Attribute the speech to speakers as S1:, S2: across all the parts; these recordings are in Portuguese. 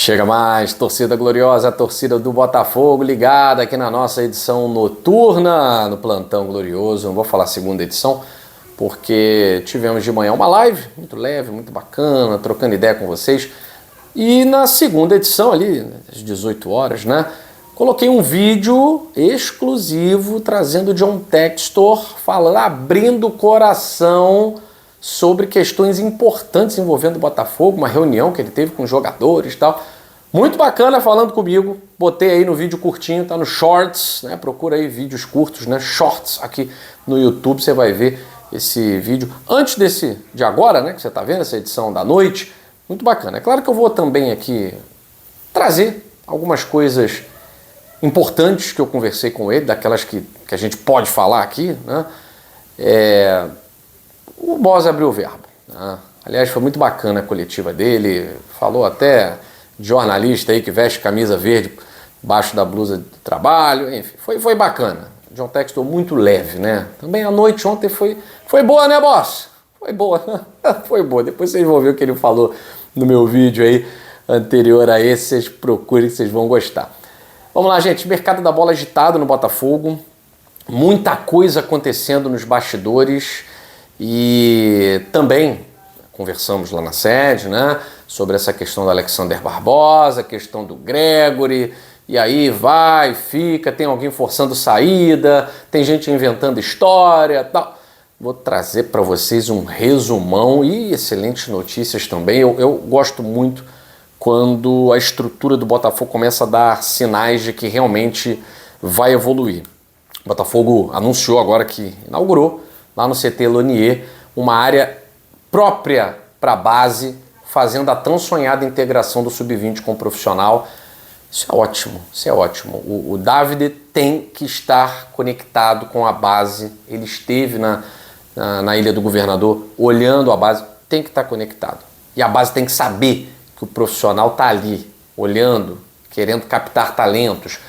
S1: Chega mais, torcida gloriosa, a torcida do Botafogo ligada aqui na nossa edição noturna, no Plantão Glorioso. Não vou falar segunda edição, porque tivemos de manhã uma live muito leve, muito bacana, trocando ideia com vocês. E na segunda edição ali, às 18 horas, né, coloquei um vídeo exclusivo trazendo John Textor falando, abrindo o coração sobre questões importantes envolvendo o Botafogo, uma reunião que ele teve com os jogadores e tal. Muito bacana falando comigo. Botei aí no vídeo curtinho, tá no Shorts, né? Procura aí vídeos curtos, né? Shorts aqui no YouTube, você vai ver esse vídeo. Antes desse de agora, né, que você tá vendo, essa edição da noite, muito bacana. É claro que eu vou também aqui trazer algumas coisas importantes que eu conversei com ele, daquelas que a gente pode falar aqui, né? O Boss abriu o verbo, né? Aliás, foi muito bacana a coletiva dele, falou até de jornalista aí que veste camisa verde embaixo da blusa de trabalho, enfim, foi bacana. John Textor muito leve, né? Também a noite ontem foi boa, né, Boss? Foi boa, foi boa. Depois vocês vão ver o que ele falou no meu vídeo aí anterior a esse, vocês procurem que vocês vão gostar. Vamos lá, gente, mercado da bola agitado no Botafogo, muita coisa acontecendo nos bastidores. E também conversamos lá na sede, né, sobre essa questão do Alexander Barbosa, questão do Gregory, e aí vai, fica, tem alguém forçando saída, tem gente inventando história, tal. Vou trazer para vocês um resumão e excelentes notícias também. Eu gosto muito quando a estrutura do Botafogo começa a dar sinais de que realmente vai evoluir. O Botafogo anunciou agora que inaugurou lá no CT Lonier, uma área própria para a base, fazendo a tão sonhada integração do Sub-20 com o profissional. Isso é ótimo, isso é ótimo. O David tem que estar conectado com a base, ele esteve na Ilha do Governador olhando a base, tem que estar conectado. E a base tem que saber que o profissional está ali, olhando, querendo captar talentos.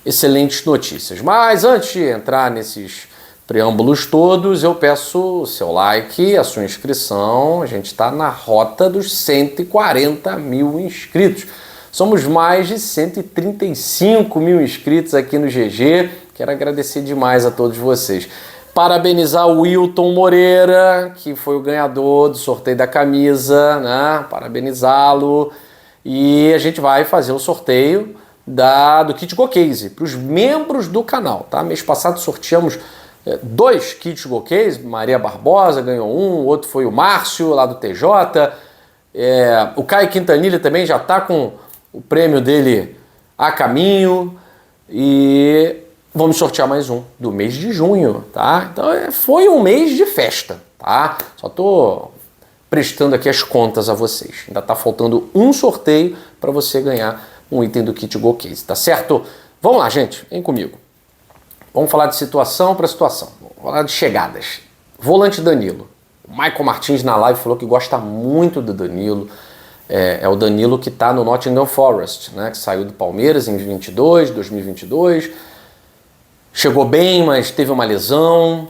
S1: Excelentes notícias. Mas antes de entrar nesses preâmbulos todos, eu peço o seu like, a sua inscrição. A gente está na rota dos 140 mil inscritos. Somos mais de 135 mil inscritos aqui no GG. Quero agradecer demais a todos vocês. Parabenizar o Wilton Moreira, que foi o ganhador do sorteio da camisa, né? Parabenizá-lo. E a gente vai fazer o sorteio do Kit Go Case para os membros do canal, tá? Mês passado sorteamos 2 kits Go Case, Maria Barbosa ganhou um, o outro foi o Márcio, lá do TJ. O Caio Quintanilha também já está com o prêmio dele a caminho. E vamos sortear mais um do mês de junho, tá? Então foi um mês de festa, tá? Só estou prestando aqui as contas a vocês. Ainda está faltando um sorteio para você ganhar um item do Kit Go Case, tá certo? Vamos lá, gente, vem comigo. Vamos falar de situação para situação. Vamos falar de chegadas. Volante Danilo. O Michael Martins na live falou que gosta muito do Danilo. É o Danilo que está no Nottingham Forest, né? Que saiu do Palmeiras em 2022. Chegou bem, mas teve uma lesão.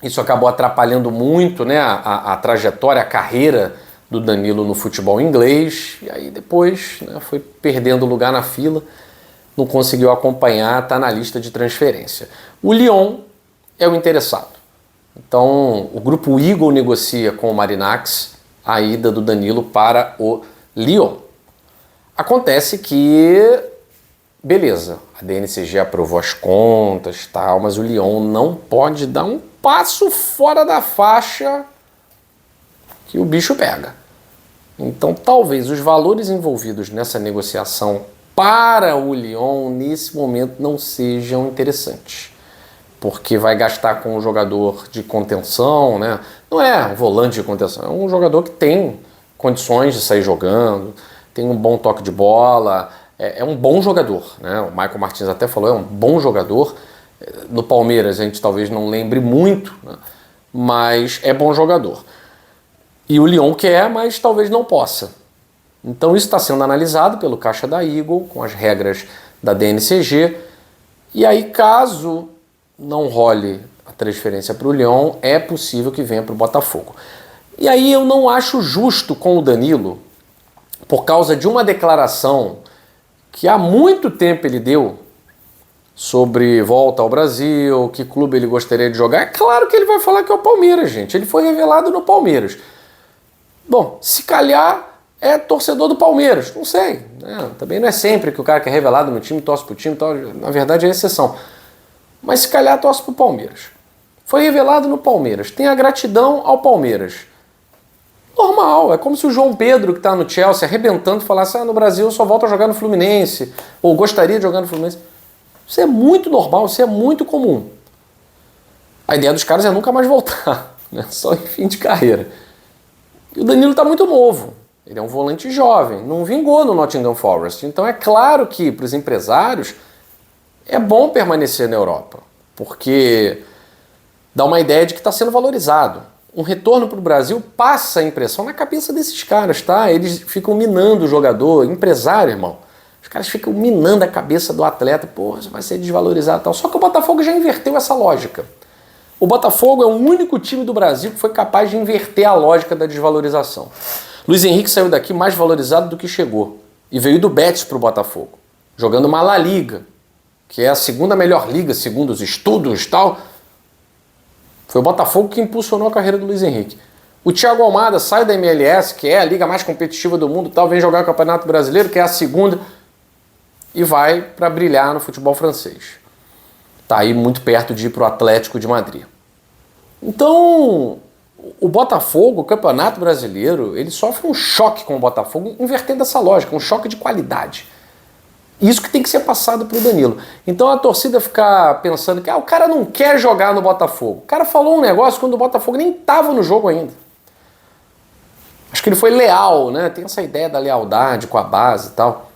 S1: Isso acabou atrapalhando muito, né, a trajetória, a carreira do Danilo no futebol inglês. E aí depois, né, foi perdendo lugar na fila. Não conseguiu acompanhar, está na lista de transferência. O Lyon é o interessado. Então, o grupo Eagle negocia com o Marinax a ida do Danilo para o Lyon. Acontece que, beleza, a DNCG aprovou as contas e tal, mas o Lyon não pode dar um passo fora da faixa que o bicho pega. Então, talvez os valores envolvidos nessa negociação para o Lyon, nesse momento, não sejam interessantes. Porque vai gastar com um jogador de contenção, né? Não é um volante de contenção, é um jogador que tem condições de sair jogando, tem um bom toque de bola, é um bom jogador, né? O Michael Martins até falou, é um bom jogador. No Palmeiras a gente talvez não lembre muito, né? Mas é bom jogador. E o Lyon quer, mas talvez não possa. Então isso está sendo analisado pelo Caixa da Eagle, com as regras da DNCG, e aí caso não role a transferência para o Lyon, é possível que venha para o Botafogo. E aí eu não acho justo com o Danilo por causa de uma declaração que há muito tempo ele deu sobre volta ao Brasil, que clube ele gostaria de jogar. É claro que ele vai falar que é o Palmeiras, gente. Ele foi revelado no Palmeiras. Bom, se calhar é torcedor do Palmeiras, não sei. Né? Também não é sempre que o cara que é revelado no time torce pro time, então, na verdade é exceção. Mas se calhar torce pro Palmeiras. Foi revelado no Palmeiras. Tem a gratidão ao Palmeiras. Normal, é como se o João Pedro, que está no Chelsea, arrebentando, falasse: no Brasil eu só volto a jogar no Fluminense, ou gostaria de jogar no Fluminense. Isso é muito normal, isso é muito comum. A ideia dos caras é nunca mais voltar, né? Só em fim de carreira. E o Danilo está muito novo, ele é um volante jovem, não vingou no Nottingham Forest. Então é claro que para os empresários é bom permanecer na Europa, porque dá uma ideia de que está sendo valorizado. Um retorno para o Brasil passa a impressão na cabeça desses caras, tá? Eles ficam minando o jogador, empresário, irmão. Os caras ficam minando a cabeça do atleta, pô, você vai ser desvalorizado e tal. Só que o Botafogo já inverteu essa lógica. O Botafogo é o único time do Brasil que foi capaz de inverter a lógica da desvalorização. Luiz Henrique saiu daqui mais valorizado do que chegou. E veio do Betis para o Botafogo, jogando uma La Liga, que é a segunda melhor liga, segundo os estudos e tal. Foi o Botafogo que impulsionou a carreira do Luiz Henrique. O Thiago Almada sai da MLS, que é a liga mais competitiva do mundo, tal, vem jogar o Campeonato Brasileiro, que é a segunda, e vai para brilhar no futebol francês. Está aí muito perto de ir para o Atlético de Madrid. Então, o Botafogo, o Campeonato Brasileiro, ele sofre um choque com o Botafogo, invertendo essa lógica, um choque de qualidade. Isso que tem que ser passado para o Danilo. Então a torcida ficar pensando que o cara não quer jogar no Botafogo. O cara falou um negócio quando o Botafogo nem estava no jogo ainda. Acho que ele foi leal, né? Tem essa ideia da lealdade com a base e tal.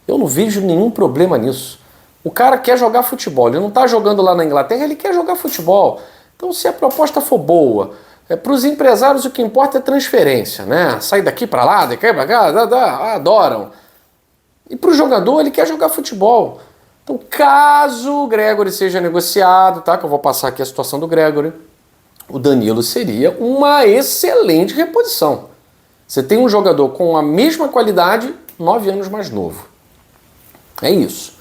S1: Eu não vejo nenhum problema nisso. O cara quer jogar futebol, ele não está jogando lá na Inglaterra, ele quer jogar futebol. Então se a proposta for boa, para os empresários o que importa é transferência, né? Sair daqui para lá, daqui para cá, adoram. E para o jogador, ele quer jogar futebol. Então, caso o Gregore seja negociado, tá? Que eu vou passar aqui a situação do Gregore, o Danilo seria uma excelente reposição. Você tem um jogador com a mesma qualidade, 9 anos mais novo. É isso.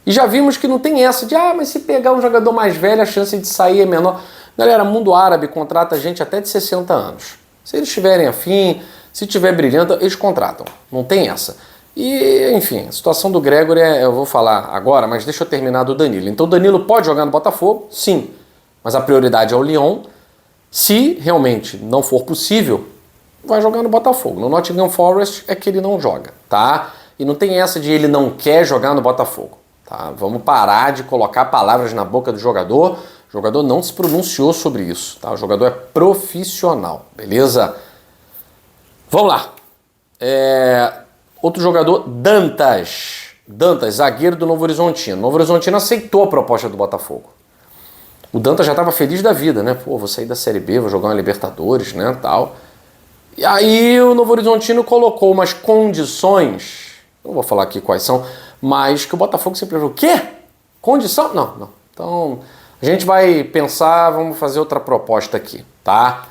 S1: E já vimos que não tem essa de, mas se pegar um jogador mais velho, a chance de sair é menor. Galera, mundo árabe contrata gente até de 60 anos. Se eles estiverem afim, se estiver brilhando, eles contratam. Não tem essa. E, enfim, a situação do Gregore eu vou falar agora, mas deixa eu terminar do Danilo. Então o Danilo pode jogar no Botafogo? Sim. Mas a prioridade é o Lyon. Se realmente não for possível, vai jogar no Botafogo. No Nottingham Forest é que ele não joga, tá? E não tem essa de ele não quer jogar no Botafogo, tá? Vamos parar de colocar palavras na boca do jogador. O jogador não se pronunciou sobre isso, tá? O jogador é profissional, beleza? Vamos lá. Outro jogador, Dantas. Dantas, zagueiro do Novo Horizontino. Novo Horizontino aceitou a proposta do Botafogo. O Dantas já estava feliz da vida, né? Pô, vou sair da Série B, vou jogar uma Libertadores, né, tal. E aí o Novo Horizontino colocou umas condições, não vou falar aqui quais são, mas que o Botafogo sempre falou: o quê? Condição? Não. Então, a gente vai pensar, vamos fazer outra proposta aqui, tá?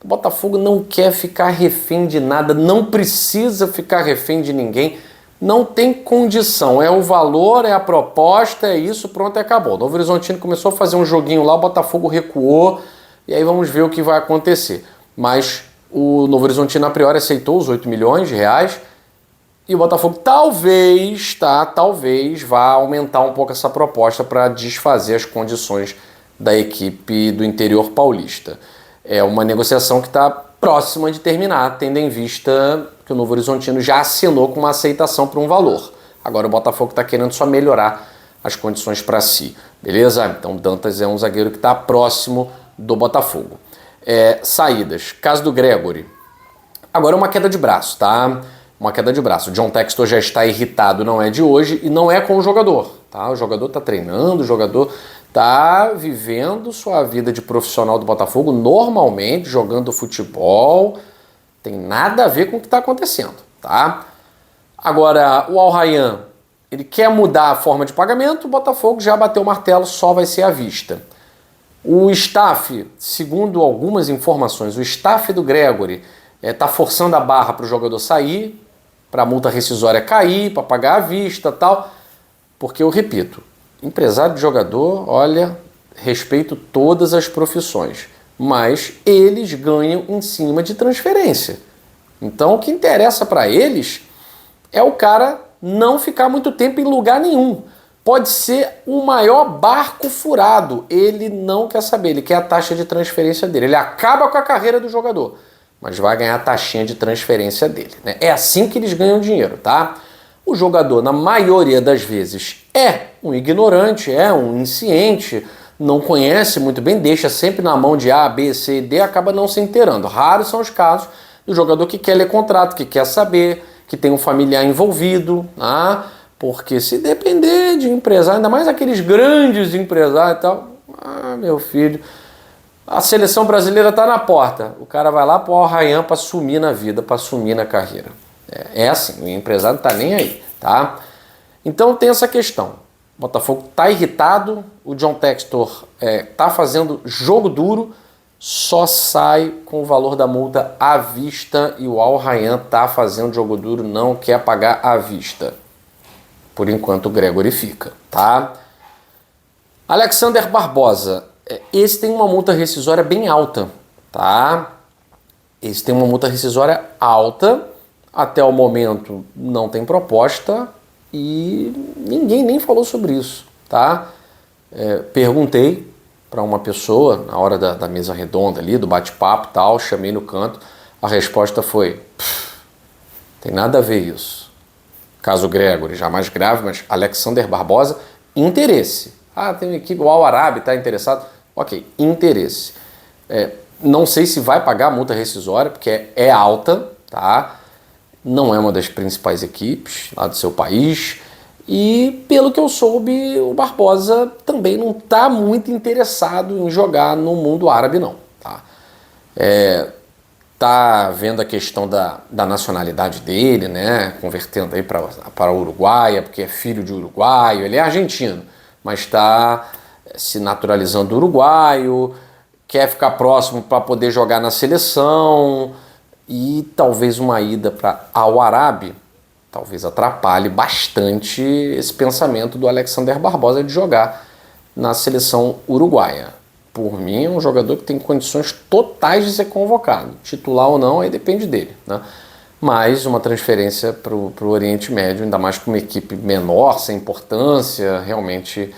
S1: O Botafogo não quer ficar refém de nada, não precisa ficar refém de ninguém, não tem condição, é o valor, é a proposta, é isso, pronto, acabou. O Novo Horizontino começou a fazer um joguinho lá, o Botafogo recuou, e aí vamos ver o que vai acontecer. Mas o Novo Horizontino a priori aceitou os 8 milhões de reais, e o Botafogo talvez vá aumentar um pouco essa proposta para desfazer as condições da equipe do interior paulista. É uma negociação que está próxima de terminar, tendo em vista que o Novo Horizontino já assinou com uma aceitação por um valor. Agora o Botafogo está querendo só melhorar as condições para si, beleza? Então o Dantas é um zagueiro que está próximo do Botafogo. Saídas, caso do Gregore. Agora uma queda de braço, tá? Uma queda de braço. O John Textor já está irritado, não é de hoje, e não é com o jogador, tá? O jogador está treinando, o jogador está vivendo sua vida de profissional do Botafogo normalmente, jogando futebol, tem nada a ver com o que está acontecendo, tá? Agora, o Al Rayyan, ele quer mudar a forma de pagamento, o Botafogo já bateu o martelo, só vai ser à vista. O staff, segundo algumas informações, o staff do Gregore está forçando a barra para o jogador sair, para a multa rescisória cair, para pagar à vista, tal. Porque eu repito, empresário de jogador, olha, respeito todas as profissões, mas eles ganham em cima de transferência. Então o que interessa para eles é o cara não ficar muito tempo em lugar nenhum. Pode ser o maior barco furado, ele não quer saber, ele quer a taxa de transferência dele. Ele acaba com a carreira do jogador, mas vai ganhar a taxinha de transferência dele, né? É assim que eles ganham dinheiro, tá? O jogador, na maioria das vezes, é um ignorante, é um insciente, não conhece muito bem, deixa sempre na mão de A, B, C e D, acaba não se inteirando. Raros são os casos do jogador que quer ler contrato, que quer saber, que tem um familiar envolvido, tá? Porque se depender de empresário, ainda mais aqueles grandes empresários e tal, meu filho, a seleção brasileira tá na porta, o cara vai lá pro Al-Rayyan para sumir na vida, para sumir na carreira. É assim, o empresário não tá nem aí, tá? Então tem essa questão. O Botafogo tá irritado, o John Textor tá fazendo jogo duro, só sai com o valor da multa à vista e o Al-Rayyan tá fazendo jogo duro, não quer pagar à vista. Por enquanto o Gregory fica, tá? Alexander Barbosa, esse tem uma multa rescisória bem alta, tá? Esse tem uma multa rescisória alta, até o momento não tem proposta e ninguém nem falou sobre isso, tá? Perguntei para uma pessoa na hora da mesa redonda ali, do bate-papo e tal, chamei no canto, a resposta foi, tem nada a ver isso. Caso Gregory, já mais grave, mas Alexander Barbosa, interesse. Tem uma equipe, o Al-Arabi está interessado. Ok, interesse. Não sei se vai pagar a multa rescisória, porque é alta, tá? Não é uma das principais equipes lá do seu país. E, pelo que eu soube, o Barbosa também não está muito interessado em jogar no mundo árabe, não. Tá? Tá vendo a questão da nacionalidade dele, né? Convertendo aí para Uruguaia, porque é filho de uruguaio. Ele é argentino, mas está se naturalizando uruguaio, quer ficar próximo para poder jogar na seleção e talvez uma ida para Al-Arabi talvez atrapalhe bastante esse pensamento do Alexander Barbosa de jogar na seleção uruguaia. Por mim, é um jogador que tem condições totais de ser convocado. Titular ou não, aí depende dele, né? Mas uma transferência para o Oriente Médio, ainda mais com uma equipe menor, sem importância, realmente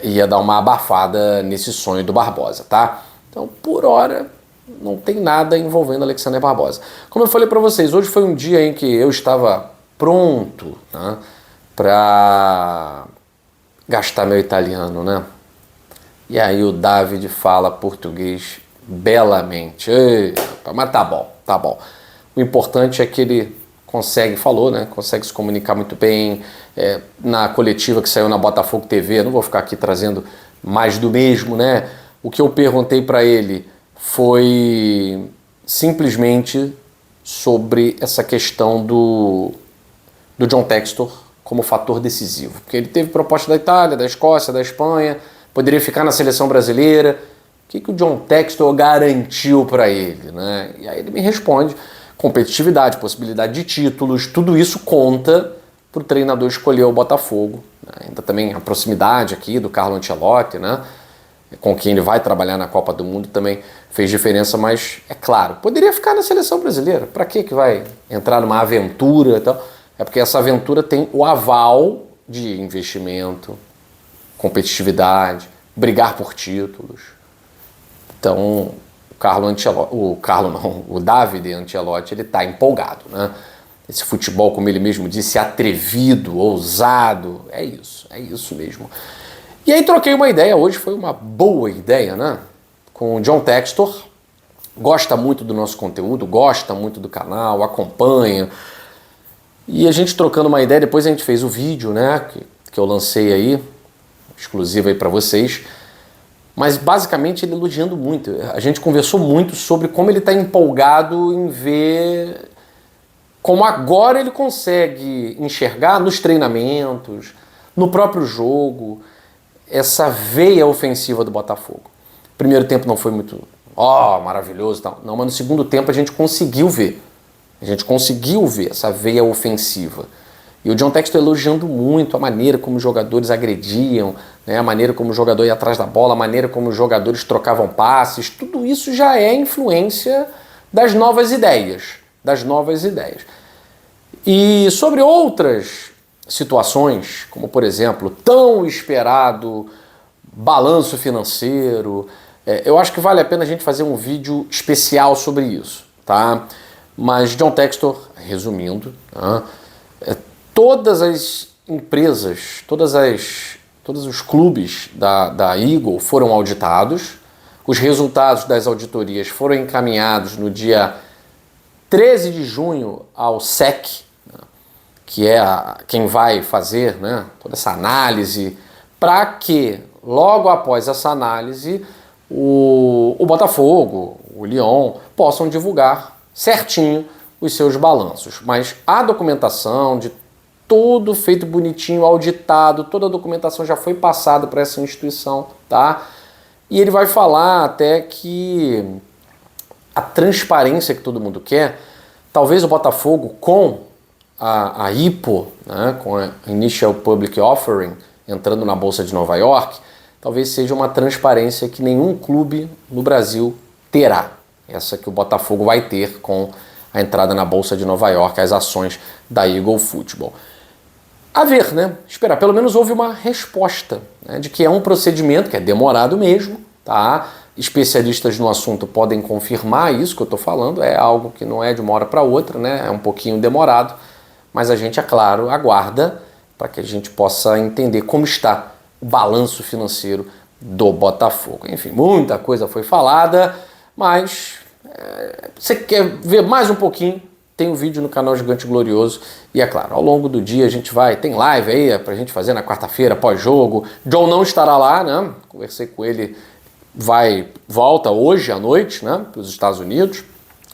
S1: ia dar uma abafada nesse sonho do Barbosa, tá? Então, por hora, não tem nada envolvendo Alexander Barbosa. Como eu falei para vocês, hoje foi um dia em que eu estava pronto, né, para gastar meu italiano, né? E aí o David fala português belamente. Mas tá bom, tá bom. O importante é que ele falou, né? Consegue se comunicar muito bem. Na coletiva que saiu na Botafogo TV, não vou ficar aqui trazendo mais do mesmo, né? O que eu perguntei para ele foi simplesmente sobre essa questão do John Textor como fator decisivo. Porque ele teve proposta da Itália, da Escócia, da Espanha, poderia ficar na seleção brasileira. O que o John Textor garantiu para ele, né? E aí ele me responde: competitividade, possibilidade de títulos, tudo isso conta para o treinador escolher o Botafogo. Ainda também a proximidade aqui do Carlo Ancelotti, né? Com quem ele vai trabalhar na Copa do Mundo também fez diferença, mas é claro, poderia ficar na seleção brasileira. Para que vai entrar numa aventura e tal? É porque essa aventura tem o aval de investimento, competitividade, brigar por títulos. Então, o Davide Ancelotti, ele está empolgado, né? Esse futebol, como ele mesmo disse, atrevido, ousado, é isso mesmo. E aí troquei uma ideia, hoje foi uma boa ideia, né? Com o John Textor, gosta muito do nosso conteúdo, gosta muito do canal, acompanha. E a gente trocando uma ideia, depois a gente fez o vídeo, né? Que eu lancei aí, exclusivo aí para vocês. Mas basicamente ele elogiando muito. A gente conversou muito sobre como ele está empolgado em ver como agora ele consegue enxergar nos treinamentos, no próprio jogo, essa veia ofensiva do Botafogo. Primeiro tempo não foi muito maravilhoso e tal. Não, mas no segundo tempo a gente conseguiu ver. A gente conseguiu ver essa veia ofensiva. E o John Textor elogiando muito a maneira como os jogadores agrediam, né, a maneira como o jogador ia atrás da bola, a maneira como os jogadores trocavam passes. Tudo isso já é influência das novas ideias. E sobre outras situações, como por exemplo, tão esperado balanço financeiro, eu acho que vale a pena a gente fazer um vídeo especial sobre isso, tá? Mas John Textor, resumindo, tá? Todas as empresas, todos os clubes da Eagle foram auditados, os resultados das auditorias foram encaminhados no dia 13 de junho ao SEC, que é quem vai fazer, né, toda essa análise, para que logo após essa análise o Botafogo, o Lyon, possam divulgar certinho os seus balanços. Mas a documentação de tudo feito bonitinho, auditado, toda a documentação já foi passada para essa instituição, tá? E ele vai falar até que a transparência que todo mundo quer, talvez o Botafogo com a IPO, né, com a Initial Public Offering, entrando na Bolsa de Nova York, talvez seja uma transparência que nenhum clube no Brasil terá. Essa que o Botafogo vai ter com a entrada na Bolsa de Nova York, as ações da Eagle Football. A ver, né? Esperar. Pelo menos houve uma resposta, né, de que é um procedimento que é demorado mesmo, tá? Especialistas no assunto podem confirmar isso que eu estou falando, é algo que não é de uma hora para outra, né? É um pouquinho demorado, mas a gente, é claro, aguarda para que a gente possa entender como está o balanço financeiro do Botafogo. Enfim, muita coisa foi falada, mas você quer ver mais um pouquinho, tem um vídeo no canal Gigante Glorioso e, é claro, ao longo do dia a gente tem live aí pra gente fazer na quarta-feira, pós-jogo. John não estará lá, né? Conversei com ele, volta hoje à noite, né, para os Estados Unidos,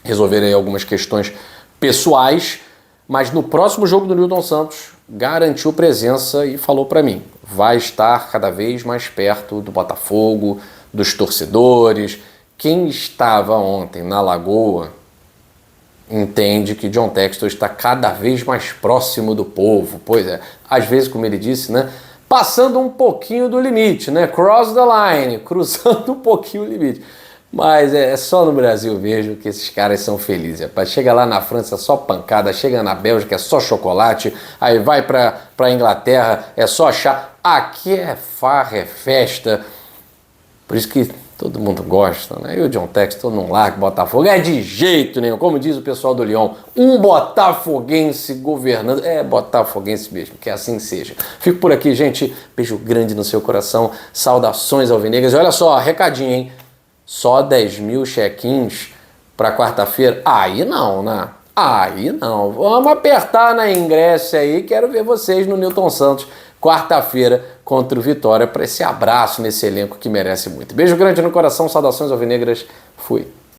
S1: resolver aí algumas questões pessoais, mas no próximo jogo do Newton Santos garantiu presença e falou para mim, vai estar cada vez mais perto do Botafogo, dos torcedores. Quem estava ontem na Lagoa entende que John Textor está cada vez mais próximo do povo. Pois é, às vezes, como ele disse, né, passando um pouquinho do limite, né, cross the line, cruzando um pouquinho o limite. Mas é só no Brasil mesmo que esses caras são felizes. Rapaz. Chega lá na França é só pancada, chega na Bélgica é só chocolate, aí vai pra Inglaterra é só chá. Aqui é farra, é festa. Por isso que todo mundo gosta, né? E o John Textor não larga o Botafogo. É de jeito nenhum, como diz o pessoal do Lyon, um botafoguense governando. É botafoguense mesmo, que assim seja. Fico por aqui, gente. Beijo grande no seu coração. Saudações alvinegras. E olha só, recadinho, hein? Só 10 mil check-ins para quarta-feira? Aí não, né? Aí não. Vamos apertar na ingresso aí. Quero ver vocês no Newton Santos, quarta-feira, contra o Vitória, para esse abraço nesse elenco que merece muito. Beijo grande no coração, saudações alvinegras. Fui.